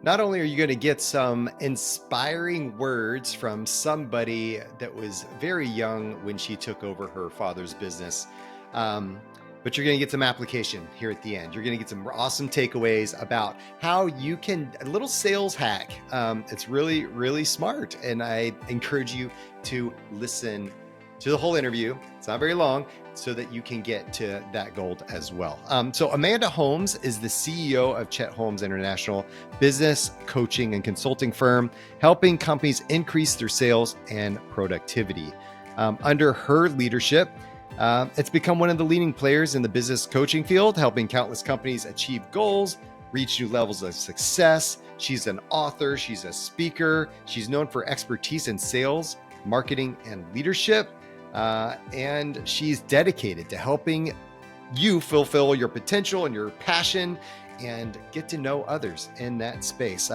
Not only are you going to get some inspiring words from somebody that was very young when she took over her father's business, um, but you're going to get some application here at the end. You're going to get some awesome takeaways about how you can, a little sales hack. It's really, really smart. And I encourage you to listen to the whole interview. It's not very long, so that you can get to that goal as well. So Amanda Holmes is the CEO of Chet Holmes International, business coaching and consulting firm, helping companies increase their sales and productivity. Under her leadership, it's become one of the leading players in the business coaching field, helping countless companies achieve goals, reach new levels of success. She's an author, she's a speaker, she's known for expertise in sales, marketing, and leadership. And she's dedicated to helping you fulfill your potential and your passion and get to know others in that space.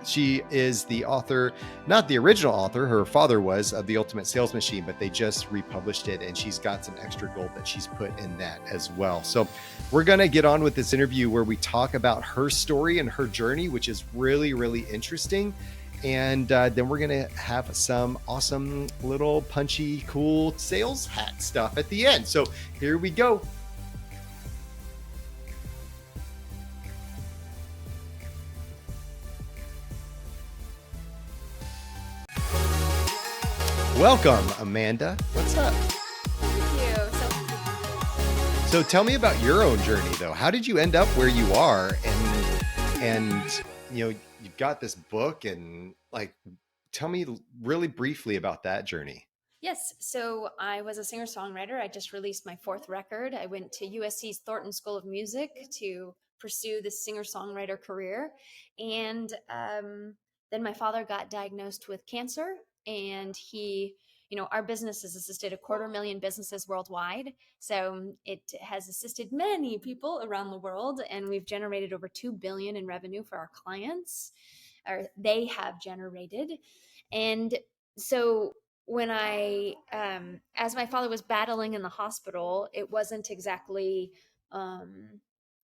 She is the author, not the original author, her father was, of The Ultimate Sales Machine, but they just republished it, and she's got some extra gold that she's put in that as well. So we're going to get on with this interview where we talk about her story and her journey, which is really, really interesting. And then we're going to have some awesome little punchy, cool sales hack stuff at the end. So here we go. Welcome, Amanda. What's up? Thank you. So tell me about your own journey, though. How did you end up where you are? And you've got this book, and like, tell me really briefly about that journey. Yes, so I was a singer-songwriter. I just released my fourth record. I went to USC's Thornton School of Music to pursue this singer-songwriter career. And then my father got diagnosed with cancer, and our business has assisted 250,000 businesses worldwide. So it has assisted many people around the world, and we've generated over 2 billion in revenue for our clients, or they have generated. And so when as my father was battling in the hospital, it wasn't exactly,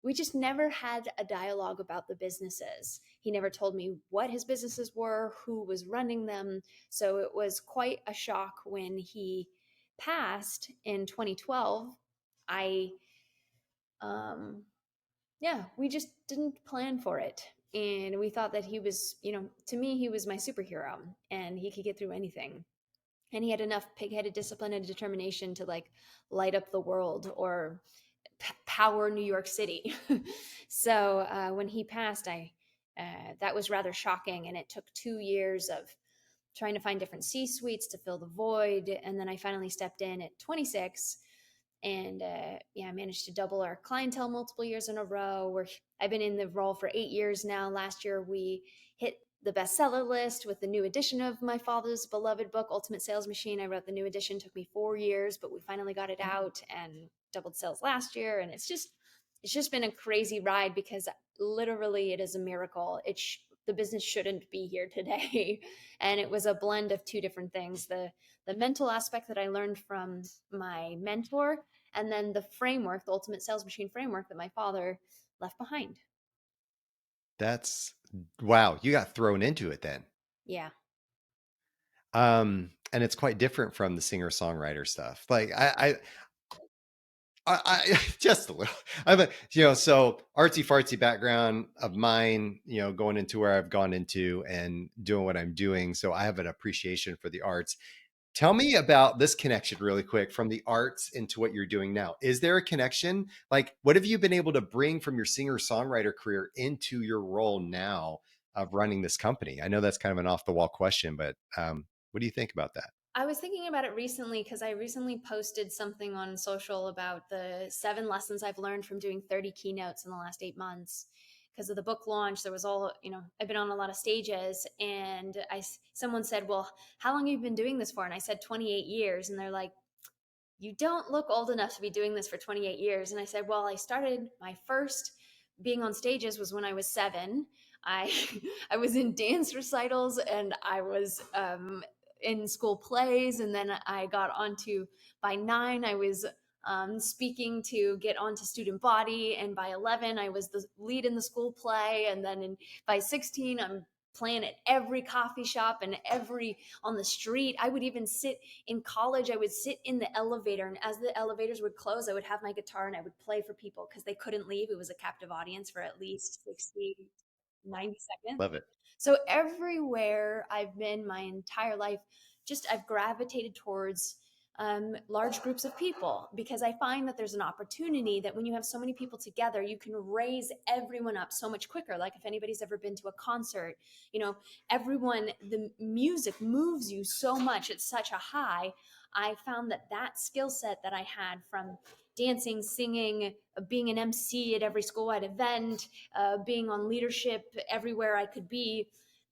we just never had a dialogue about the businesses. He never told me what his businesses were, who was running them. So it was quite a shock when he passed in 2012. I, we just didn't plan for it. And we thought that he was, to me, he was my superhero and he could get through anything. And he had enough pig-headed discipline and determination to like light up the world or power New York City. So when he passed, that was rather shocking, and it took 2 years of trying to find different C-suites to fill the void. And then I finally stepped in at 26, and I managed to double our clientele multiple years in a row. I've been in the role for 8 years now. Last year we hit the bestseller list with the new edition of my father's beloved book, Ultimate Sales Machine. I wrote the new edition, took me 4 years, but we finally got it out and doubled sales last year. And it's just been a crazy ride, because literally it is a miracle. The business shouldn't be here today. And it was a blend of two different things: the mental aspect that I learned from my mentor, and then the framework, the Ultimate Sales Machine framework that my father left behind. That's wow. You got thrown into it then. Yeah. And it's quite different from the singer-songwriter stuff. Like I just a little. I'm a so artsy fartsy background of mine. Going into where I've gone into and doing what I'm doing, so I have an appreciation for the arts. Tell me about this connection really quick from the arts into what you're doing now. Is there a connection? Like, what have you been able to bring from your singer-songwriter career into your role now of running this company? I know that's kind of an off-the-wall question, but what do you think about that? I was thinking about it recently because I recently posted something on social about the 7 lessons I've learned from doing 30 keynotes in the last 8 months. Because of the book launch, there was I've been on a lot of stages, and someone said, "Well, how long have you been doing this for?" And I said 28 years, and they're like, "You don't look old enough to be doing this for 28 years." And I said, "Well, I started my first being on stages was when I was 7. I I was in dance recitals, and I was in school plays, and then I got onto, by 9 I was speaking to get onto student body. And by 11, I was the lead in the school play. And then by 16, I'm playing at every coffee shop and every on the street. I would even sit in college. I would sit in the elevator, and as the elevators would close, I would have my guitar and I would play for people because they couldn't leave. It was a captive audience for at least 60, 90 seconds. Love it. So everywhere I've been my entire life, just I've gravitated towards large groups of people, because I find that there's an opportunity that when you have so many people together, you can raise everyone up so much quicker. Like if anybody's ever been to a concert, everyone, the music moves you so much. It's such a high. I found that skill set that I had from dancing, singing, being an MC at every school-wide event, being on leadership everywhere I could be,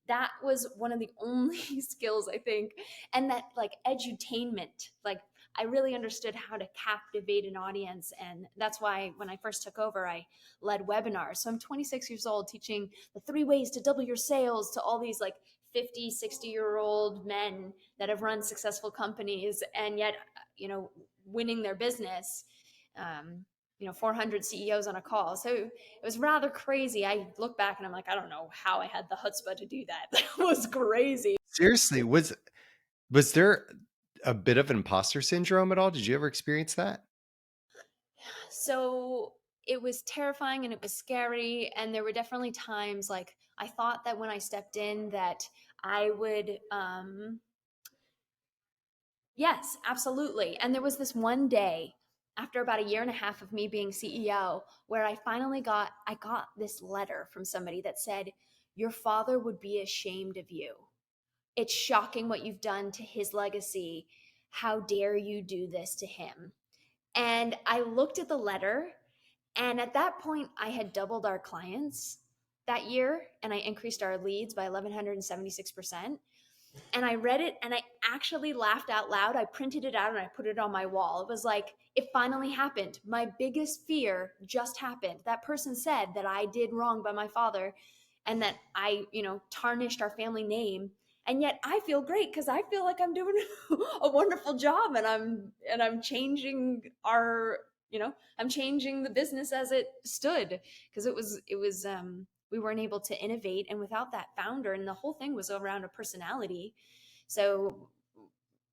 that was one of the only skills, I think. And that, like, edutainment, like, I really understood how to captivate an audience. And that's why when I first took over, I led webinars. So I'm 26 years old teaching the 3 ways to double your sales to all these like 50, 60-year-old men that have run successful companies and yet, winning their business. 400 CEOs on a call. So it was rather crazy. I look back and I'm like, I don't know how I had the chutzpah to do that. That was crazy. Seriously, was there a bit of imposter syndrome at all? Did you ever experience that? So it was terrifying and it was scary. And there were definitely times like I thought that when I stepped in that I would, yes, absolutely. And there was this one day after about a year and a half of me being CEO where I got this letter from somebody that said, "Your father would be ashamed of you. It's shocking what you've done to his legacy. How dare you do this to him?" And I looked at the letter, and at that point I had doubled our clients that year and I increased our leads by 1176%. And I read it and I actually laughed out loud. I printed it out and I put it on my wall. It was like, it finally happened. My biggest fear just happened. That person said that I did wrong by my father and that I, tarnished our family name. And yet I feel great because I feel like I'm doing a wonderful job, and I'm changing I'm changing the business as it stood, because we weren't able to innovate. And without that founder, and the whole thing was around a personality. So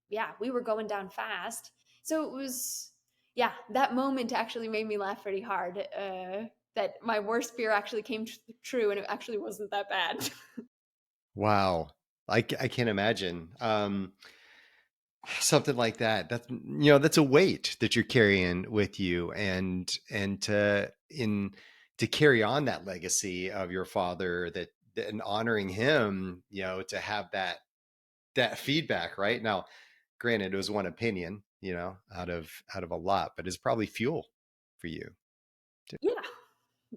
yeah, we were going down fast. So it was, yeah, that moment actually made me laugh pretty hard. That my worst fear actually came true, and it actually wasn't that bad. Wow. I can't imagine. Something like that. That's a weight that you're carrying with you, and to carry on that legacy of your father, and honoring him, to have that feedback right now. Granted, it was one opinion, out of a lot, but it's probably fuel for you. Yeah.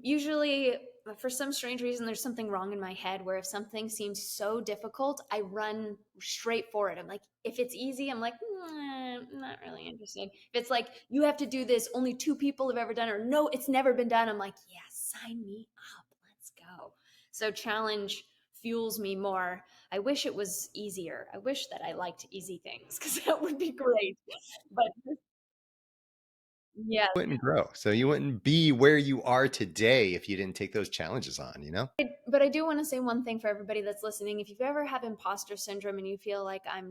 Usually, for some strange reason, there's something wrong in my head where if something seems so difficult, I run straight for it. I'm like, if it's easy, I'm like, I'm not really interested. If it's like, you have to do this, only 2 people have ever done it, or no, it's never been done, I'm like, yeah, sign me up. Let's go. So challenge fuels me more. I wish it was easier. I wish that I liked easy things because that would be great. But yeah. Wouldn't grow. So you wouldn't be where you are today if you didn't take those challenges on. But I do want to say one thing for everybody that's listening. If you've ever have imposter syndrome and you feel like I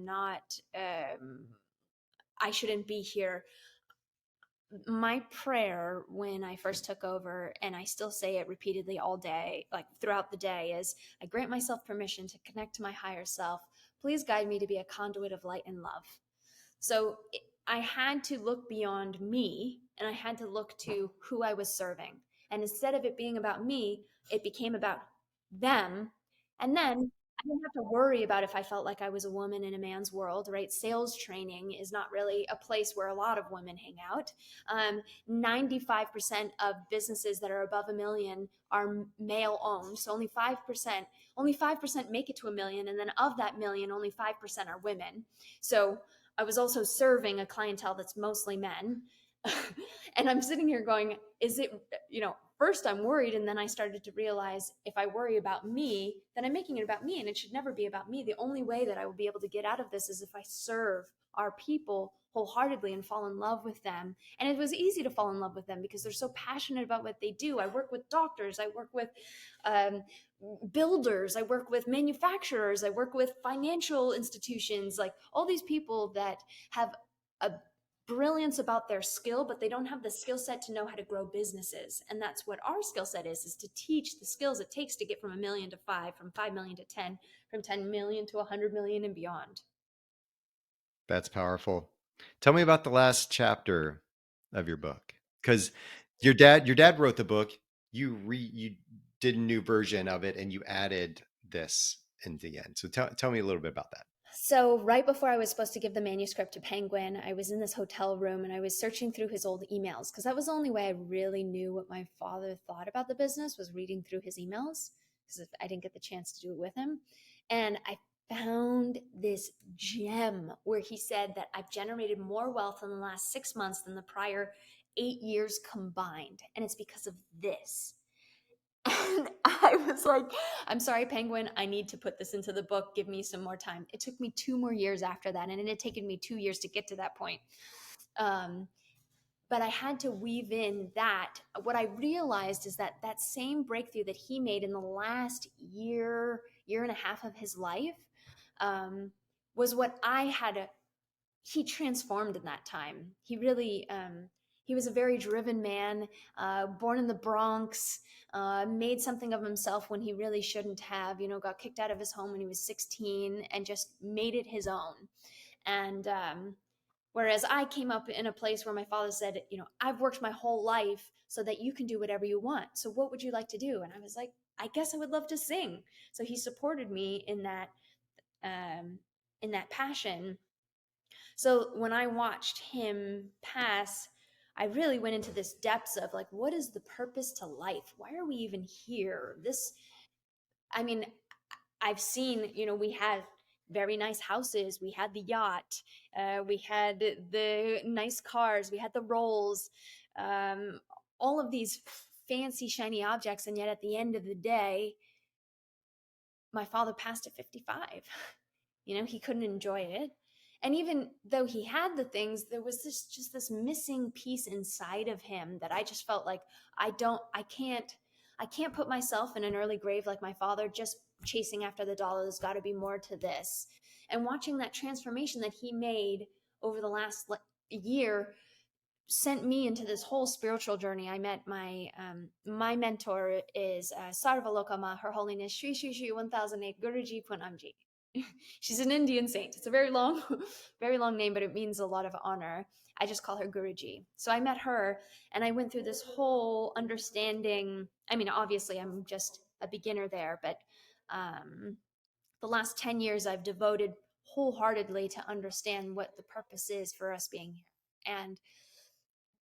shouldn't be here, my prayer when I first took over, and I still say it repeatedly all day, like throughout the day, is I grant myself permission to connect to my higher self. Please guide me to be a conduit of light and love. So I had to look beyond me and I had to look to who I was serving. And instead of it being about me, it became about them. And then I didn't have to worry about if I felt like I was a woman in a man's world, right? Sales training is not really a place where a lot of women hang out. 95% of businesses that are above 1 million are male owned. So only 5% make it to 1 million. And then of that million, only 5% are women. So I was also serving a clientele that's mostly men. And I'm sitting here going, is it, first I'm worried. And then I started to realize if I worry about me, then I'm making it about me. And it should never be about me. The only way that I will be able to get out of this is if I serve our people wholeheartedly and fall in love with them. And it was easy to fall in love with them because they're so passionate about what they do. I work with doctors, I work with um, builders, I work with manufacturers, I work with financial institutions, like all these people that have a brilliance about their skill, but they don't have the skill set to know how to grow businesses. And that's what our skill set is to teach the skills it takes to get from 1 million to 5, from 5 million to 10, from 10 million to 100 million and beyond. That's powerful. Tell me about the last chapter of your book, because your dad wrote the book. You did a new version of it, and you added this in the end. So tell me a little bit about that. So, right before I was supposed to give the manuscript to Penguin, I was in this hotel room and I was searching through his old emails because that was the only way I really knew what my father thought about the business, was reading through his emails, because I didn't get the chance to do it with him. And I found this gem where he said that I've generated more wealth in the last 6 months than the prior 8 years combined. And it's because of this. And I was like, I'm sorry, Penguin, I need to put this into the book. Give me some more time. It took me 2 more years after that, and it had taken me 2 years to get to that point. Um, but I had to weave in that. What I realized is that that same breakthrough that he made in the last year and a half of his life, was what I had. He transformed in that time. He really, he was a very driven man, born in the Bronx, made something of himself when he really shouldn't have, got kicked out of his home when he was 16 and just made it his own. And whereas I came up in a place where my father said, I've worked my whole life so that you can do whatever you want. So what would you like to do? And I was like, I guess I would love to sing. So he supported me um, in that passion. So when I watched him pass, I really went into this depths of like, what is the purpose to life? Why are we even here? I mean, I've seen, we had very nice houses, we had the yacht, we had the nice cars, we had the rolls, um, all of these fancy, shiny objects. And yet at the end of the day, my father passed at 55. He couldn't enjoy it. And even though he had the things, there was this missing piece inside of him that I just felt like I can't put myself in an early grave like my father, just chasing after the dollar. There's got to be more to this. And watching that transformation that he made over the last year sent me into this whole spiritual journey. I met my mentor is Sarva Lokama, Her Holiness Shri Shri Shri 1008 Guruji Punamji. She's an Indian saint. It's a very long, very long name, but it means a lot of honor. I just call her Guruji. So I met her and I went through this whole understanding. I mean, obviously, I'm just a beginner there, but the last 10 years I've devoted wholeheartedly to understand what the purpose is for us being here. And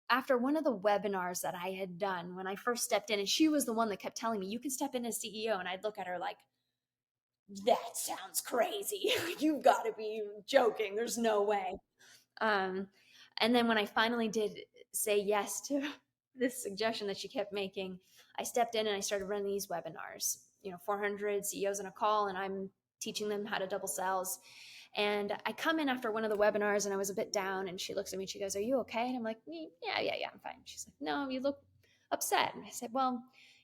after one of the webinars that I had done when I first stepped in, and she was the one that kept telling me, you can step in as CEO. And I'd look at her like, that sounds crazy. You've got to be joking. There's no way. Um, and then when I finally did say yes to this suggestion that she kept making, I stepped in and I started running these webinars, 400 CEOs in a call, and I'm teaching them how to double sales. And I come in after one of the webinars and I was a bit down, and she looks at me and she goes, "Are you okay?" And I'm like, yeah, I'm fine. She's like, "No, you look upset." And I said, "Well,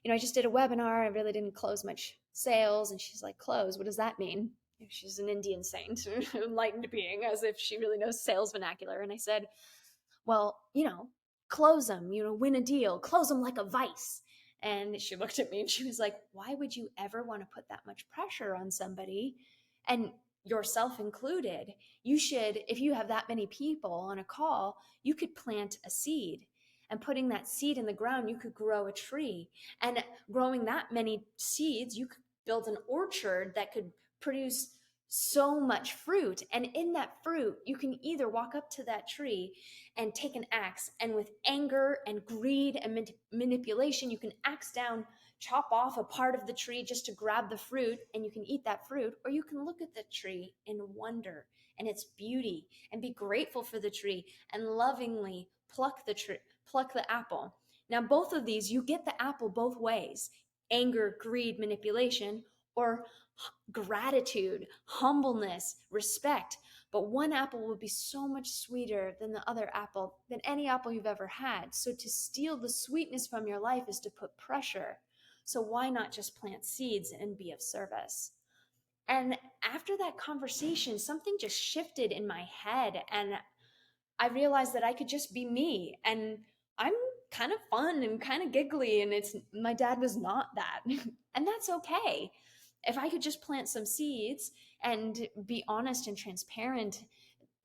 I just did a webinar. I really didn't close much sales." And she's like, "Close? What does that mean?" She's an Indian saint, enlightened being, as if she really knows sales vernacular. And I said, "Well, close them, win a deal, close them like a vice." And she looked at me and she was like, "Why would you ever want to put that much pressure on somebody? And yourself included. You should, if you have that many people on a call, you could plant a seed. And putting that seed in the ground, you could grow a tree. And growing that many seeds, you could build an orchard that could produce so much fruit. And in that fruit, you can either walk up to that tree and take an axe, and with anger and greed and manipulation, you can axe down, chop off a part of the tree just to grab the fruit, and you can eat that fruit. Or you can look at the tree in wonder and its beauty and be grateful for the tree and lovingly pluck the apple. Now, both of these, you get the apple both ways: anger, greed, manipulation, or gratitude, humbleness, respect. But one apple will be so much sweeter than the other apple, than any apple you've ever had. So to steal the sweetness from your life is to put pressure. So why not just plant seeds and be of service? And after that conversation, something just shifted in my head. And I realized that I could just be me. And I'm kind of fun and kind of giggly. And it's my dad was not that. And that's okay. If I could just plant some seeds and be honest and transparent,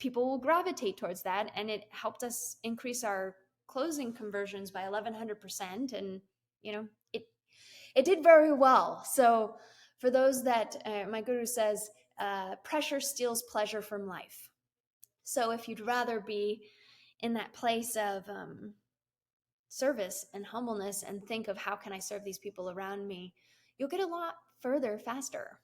people will gravitate towards that. And it helped us increase our closing conversions by 1100%. And, you know, it did very well. So for those that my guru says, pressure steals pleasure from life. So if you'd rather be in that place of service and humbleness and think of how can I serve these people around me, you'll get a lot further faster.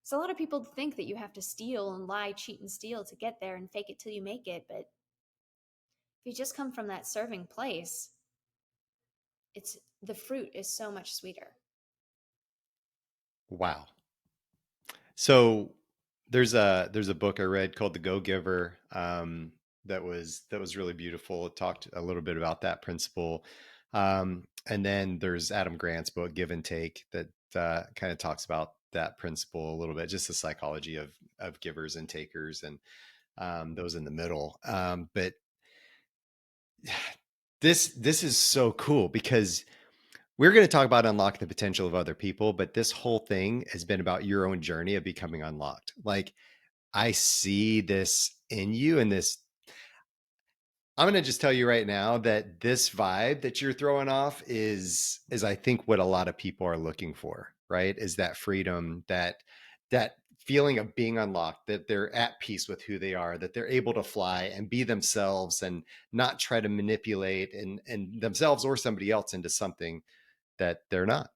So a lot of people think that you have to steal and lie, cheat and steal to get there and fake it till you make it. But if you just come from that serving place, it's the fruit is so much sweeter. Wow. So there's a book I read called The Go Giver, that was really beautiful. It talked a little bit about that principle. And then there's Adam Grant's book Give and Take that kind of talks about that principle a little bit, just the psychology of givers and takers, and those in the middle. But this is so cool because we're going to talk about unlocking the potential of other people, but this whole thing has been about your own journey of becoming unlocked. Like, I see this in you, and this, I'm going to just tell you right now that this vibe that you're throwing off is I think what a lot of people are looking for, right? Is that freedom, that feeling of being unlocked, that they're at peace with who they are, that they're able to fly and be themselves and not try to manipulate and themselves or somebody else into something that they're not.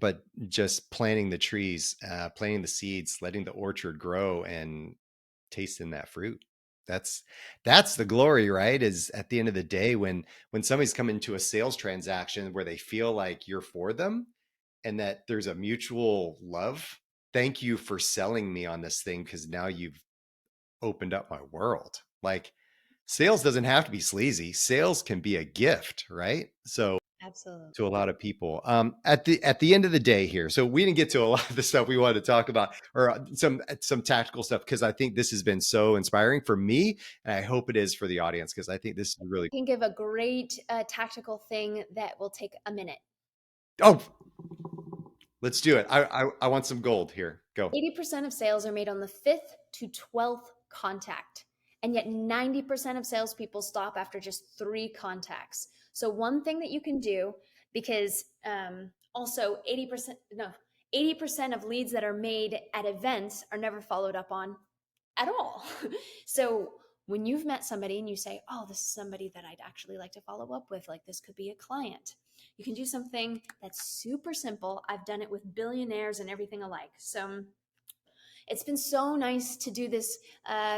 But just planting the trees, planting the seeds, letting the orchard grow and tasting that fruit. That's the glory, right? Is at the end of the day when somebody's coming to a sales transaction where they feel like you're for them and that there's a mutual love. Thank you for selling me on this thing because now you've opened up my world. Like, sales doesn't have to be sleazy. Sales can be a gift, right? So Absolutely. to a lot of people. At the end of the day here, so we didn't get to a lot of the stuff we wanted to talk about, or some tactical stuff, because I think this has been so inspiring for me, and I hope it is for the audience, because I think this is really I can give a great tactical thing that will take a minute. oh, let's do it. I want some gold here. Go. 80% of sales are made on the 5th to 12th contact. And yet 90% of salespeople stop after just 3 contacts. So one thing that you can do, because also 80%, no, 80% of leads that are made at events are never followed up on at all. So when you've met somebody and you say, oh, this is somebody that I'd actually like to follow up with, like this could be a client, you can do something that's super simple. I've done it with billionaires and everything alike. So it's been so nice to do this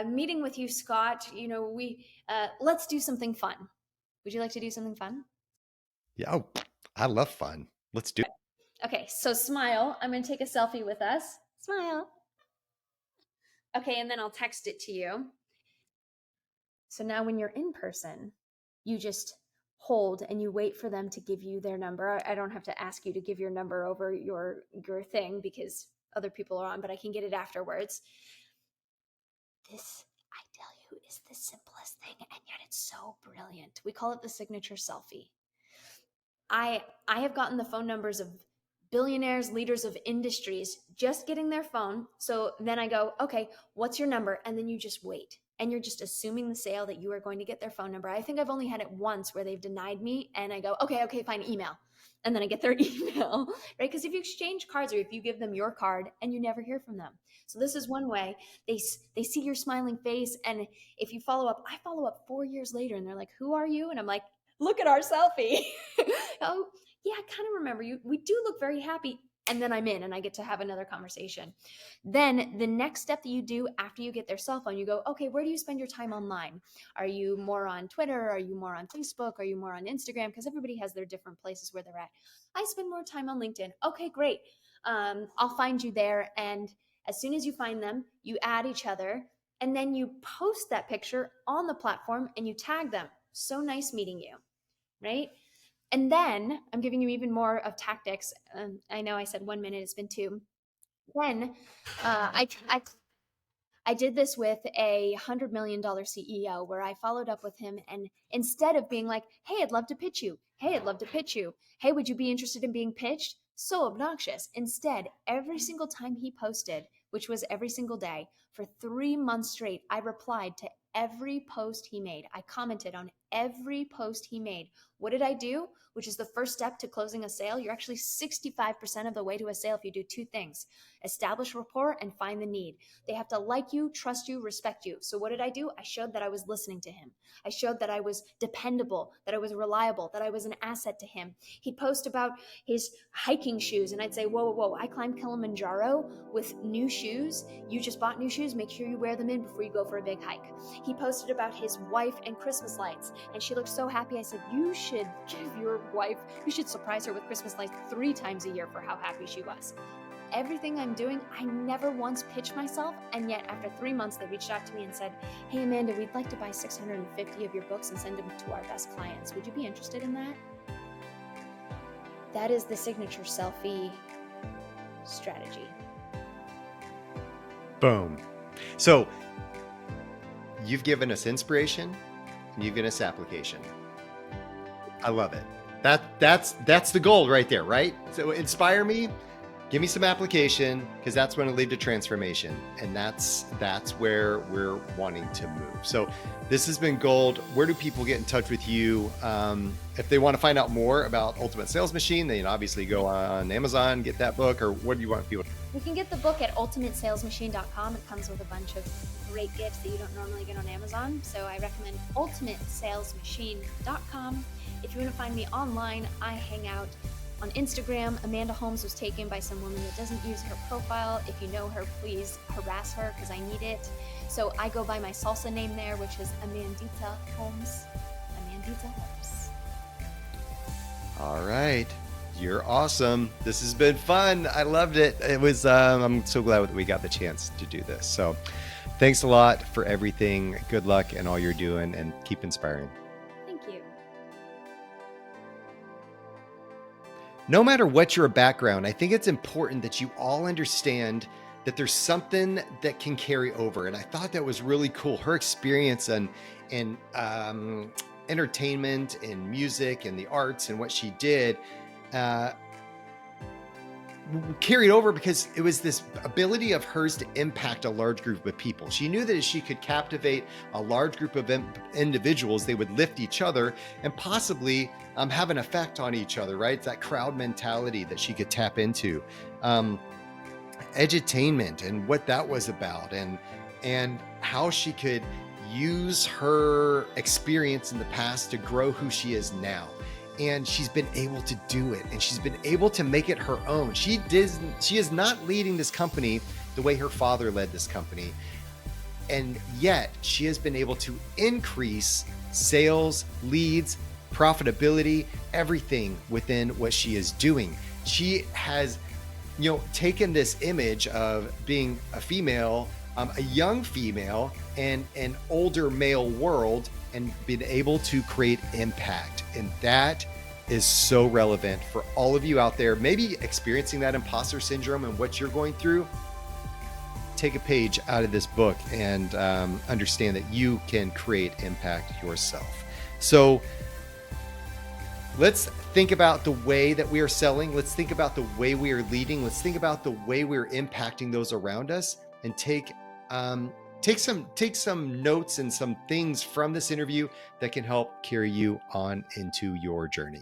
meeting with you, Scott. You know, we let's do something fun. Would you like to do something fun? Yeah. Oh, I love fun. Let's do it. Okay, so smile. I'm going to take a selfie with us. Smile. Okay, and then I'll text it to you. So now when you're in person, you just hold and you wait for them to give you their number. I don't have to ask you to give your number over your thing because other people are on, but I can get it afterwards. This, I tell you, is the simplest thing, and yet it's so brilliant. We call it the signature selfie. I have gotten the phone numbers of billionaires, leaders of industries, just getting their phone. So then I go, okay, what's your number? And then you just wait. And you're just assuming the sale that you are going to get their phone number. I think I've only had it once where they've denied me and I go, okay, fine, email. And then I get their email, right? Because if you exchange cards or if you give them your card and you never hear from them. So this is one way they see your smiling face. And if you follow up, I follow up 4 years later and they're like, who are you? And I'm like, look at our selfie. Oh, yeah, I kind of remember you. We do look very happy. And then I'm in and I get to have another conversation. Then the next step that you do after you get their cell phone, you go, okay, where do you spend your time online? Are you more on Twitter? Are you more on Facebook? Are you more on Instagram? Because everybody has their different places where they're at. I spend more time on LinkedIn. Okay, great. I'll find you there. And as soon as you find them, you add each other and then you post that picture on the platform and you tag them. So nice meeting you, right? And then I'm giving you even more of tactics. I know I said 1 minute, it's been 2. Then I did this with a $100 million CEO where I followed up with him. And instead of being like, hey, I'd love to pitch you. Hey, I'd love to pitch you. Hey, would you be interested in being pitched? So obnoxious. Instead, every single time he posted, which was every single day, for 3 months straight, I replied to every post he made. I commented on every post he made. What did I do? Which is the first step to closing a sale. You're actually 65% of the way to a sale if you do 2 things: establish rapport and find the need. They have to like you, trust you, respect you. So what did I do? I showed that I was listening to him. I showed that I was dependable, that I was reliable, that I was an asset to him. He'd post about his hiking shoes and I'd say, whoa, whoa, whoa, I climbed Kilimanjaro with new shoes. You just bought new shoes. Make sure you wear them in before you go for a big hike. He posted about his wife and Christmas lights and she looked so happy. I said, you should give your wife, you should surprise her with Christmas lights 3 times a year for how happy she was. Everything I'm doing, I never once pitched myself. And yet after 3 months, they reached out to me and said, hey, Amanda, we'd like to buy 650 of your books and send them to our best clients. Would you be interested in that? That is the signature selfie strategy. Boom. So you've given us inspiration and you've given us application. I love it. That's the goal right there, right? So inspire me. Give me some application, because that's going to lead to transformation. And that's where we're wanting to move. So this has been gold. Where do people get in touch with you? If they want to find out more about Ultimate Sales Machine, they can obviously go on Amazon, get that book, or what do you want people to do? You can get the book at ultimatesalesmachine.com. It comes with a bunch of great gifts that you don't normally get on Amazon. So I recommend ultimatesalesmachine.com. If you want to find me online, I hang out on Instagram. Amanda Holmes was taken by some woman that doesn't use her profile. If you know her, please harass her because I need it. So I go by my salsa name there, which is Amandita Holmes. Amandita Holmes. All right. You're awesome. This has been fun. I loved it. It was, I'm so glad that we got the chance to do this. So thanks a lot for everything. Good luck in all you're doing and keep inspiring. No matter what your background, I think it's important that you all understand that there's something that can carry over. And I thought that was really cool. Her experience in entertainment and music and the arts and what she did carried over because it was this ability of hers to impact a large group of people. She knew that if she could captivate a large group of individuals, they would lift each other and possibly have an effect on each other, right? It's that crowd mentality that she could tap into. Edutainment and what that was about, and how she could use her experience in the past to grow who she is now. And she's been able to do it, and she's been able to make it her own. She is not leading this company the way her father led this company. And yet she has been able to increase sales, leads, profitability, everything within what she is doing. She has, taken this image of being a female, a young female in an older male world, and been able to create impact. And that is so relevant for all of you out there, maybe experiencing that imposter syndrome and what you're going through. Take a page out of this book and understand that you can create impact yourself. So let's think about the way that we are selling. Let's think about the way we are leading. Let's think about the way we're impacting those around us, and take some notes and some things from this interview that can help carry you on into your journey.